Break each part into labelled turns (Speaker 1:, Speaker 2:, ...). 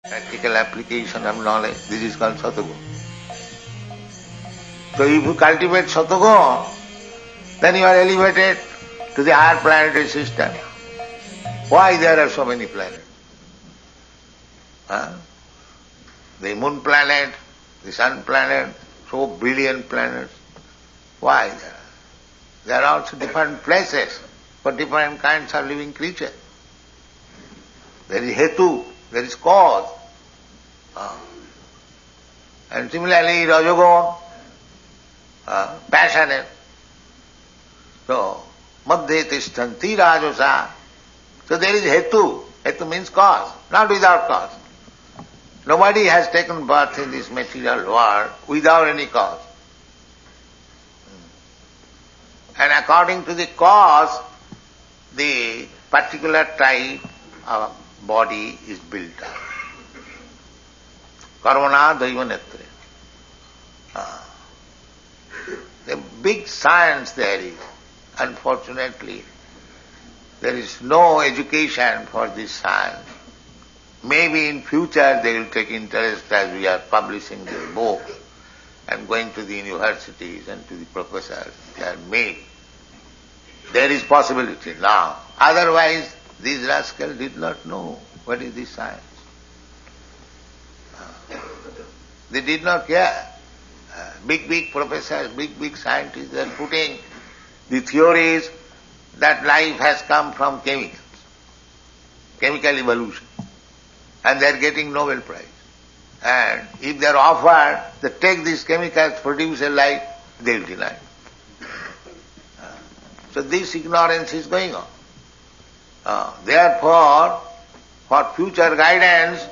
Speaker 1: Practical application of knowledge. This is called Satagun. So if you cultivate Satagun, then you are elevated to the higher planetary system. Why there are so many planets? Huh? The moon planet, the sun planet, so billion planets. Why there are? There are also different places for different kinds of living creatures. There is hetu, there is cause. And similarly, Rajagun, passionate. So, madhye tishtanti rajasa. So there is hetu. Hetu means cause, not without cause. Nobody has taken birth in this material world without any cause. And according to the cause, the particular type of body is built up. Karmana daiva netre. The big science there is. Unfortunately, there is no education for this science. Maybe in future they will take interest as we are publishing their books and going to the universities and to the professors. They are made. There is possibility now. Otherwise, these rascals did not know what is this science. They did not care. Big professors, big scientists, they are putting the theories that life has come from chemicals, chemical evolution, and they are getting Nobel Prize. And if they are offered to take these chemicals, produce a life, they will deny. So this ignorance is going on. Therefore, for future guidance,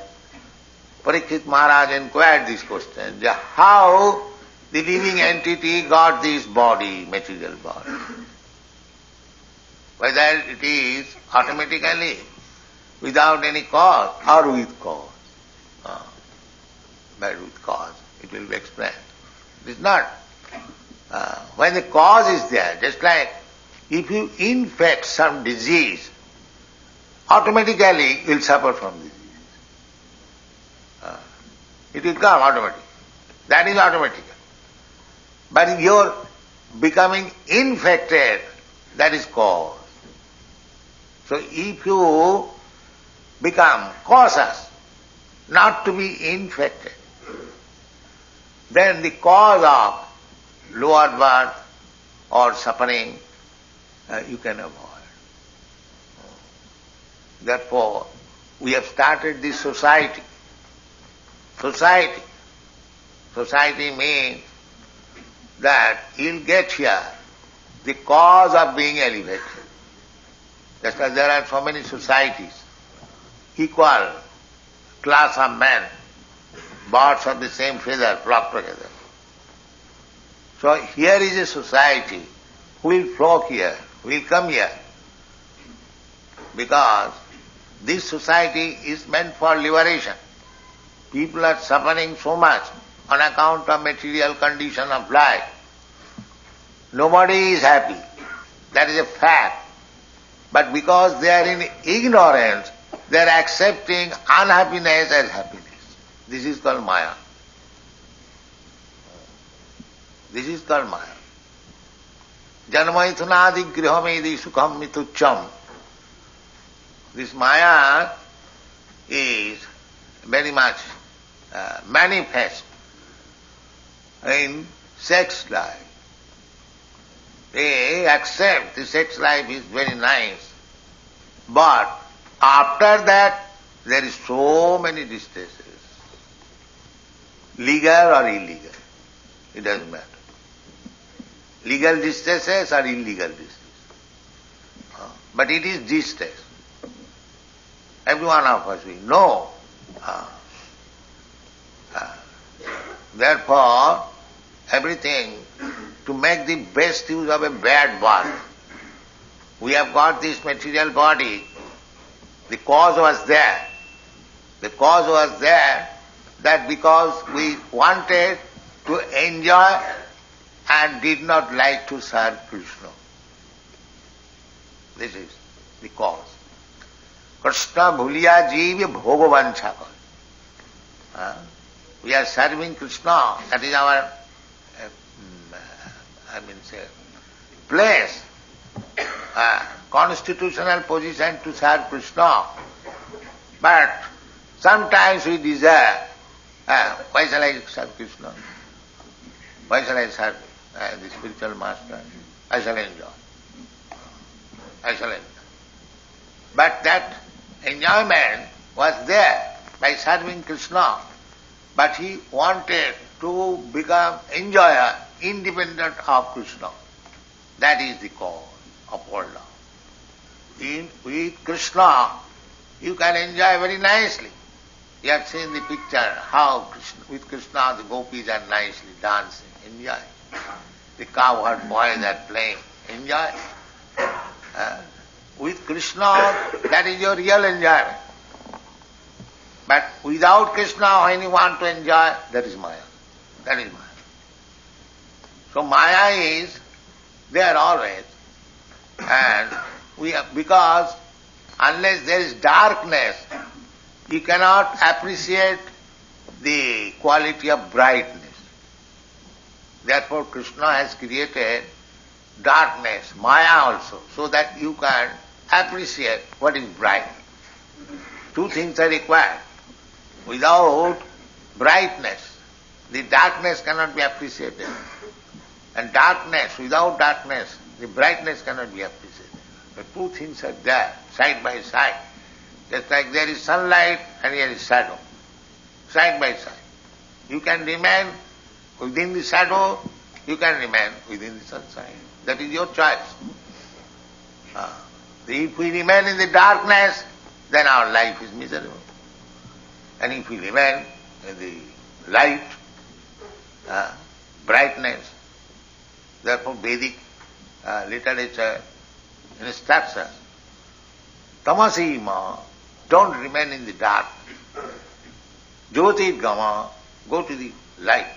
Speaker 1: Parikshit Maharaj inquired this question, how the living entity got this body, material body. Whether it is automatically, without any cause, or with cause. But with cause, it will be explained. It is not. When the cause is there, just like if you infect some disease, automatically you will suffer from disease. It will come automatically. That is automatic. But your becoming infected, that is cause. So if you become cautious not to be infected, then the cause of lower birth or suffering you can avoid. Therefore, we have started this society. Society means that you'll get here the cause of being elevated. Just as there are so many societies, equal class of men, birds of the same feather flock together. So here is a society who will flock here, who will come here, because this society is meant for liberation. People are suffering so much on account of material condition of life. Nobody is happy. That is a fact. But because they are in ignorance, they are accepting unhappiness as happiness. This is called Maya. This is called Maya. Janmaithunadi grihamedi sukham mitucham. This Maya is very much manifest in sex life. They accept the sex life is very nice, but after that there is so many distresses, legal or illegal, it doesn't matter. Legal distresses or illegal distresses, but it is distress. Every one of us we know. Therefore, everything to make the best use of a bad body. We have got this material body. The cause was there. The cause was there that because we wanted to enjoy and did not like to serve Krishna. This is the cause. Krishna bhuliya jeev bhogavancha. We are serving Krishna. That is our, place, constitutional position to serve Krishna. But sometimes we desire, why shall I serve Krishna? Why shall I serve the spiritual master? I shall enjoy. I shall enjoy. But that enjoyment was there by serving Krishna. But he wanted to become enjoyer independent of Krishna. That is the cause of all love. With Krishna, you can enjoy very nicely. You have seen the picture how with Krishna the gopis are nicely dancing, enjoy. The cowherd boys are playing, enjoy. With Krishna, that is your real enjoyment. But without Krishna, when you want to enjoy, that is Maya. That is Maya. So Maya is there always. And because unless there is darkness, you cannot appreciate the quality of brightness. Therefore Krishna has created darkness, Maya also, so that you can appreciate what is bright. Two things are required. Without brightness, the darkness cannot be appreciated. And without darkness, the brightness cannot be appreciated. The two things are there, side by side. Just like there is sunlight and here is shadow, side by side. You can remain within the shadow, you can remain within the sunshine. That is your choice. If we remain in the darkness, then our life is miserable. And if we remain in the light, brightness, therefore Vedic literature instructs us, tamasima, don't remain in the dark. Jyotirgama, go to the light.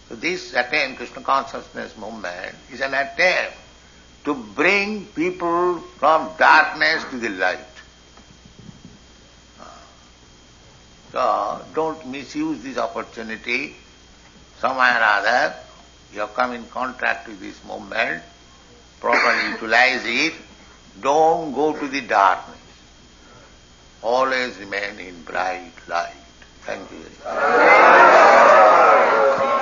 Speaker 1: So this attempt, Krishna consciousness movement, is an attempt to bring people from darkness to the light. So don't misuse this opportunity. Somehow or other, you have come in contact with this movement, properly utilize it. Don't go to the darkness. Always remain in bright light. Thank you very much.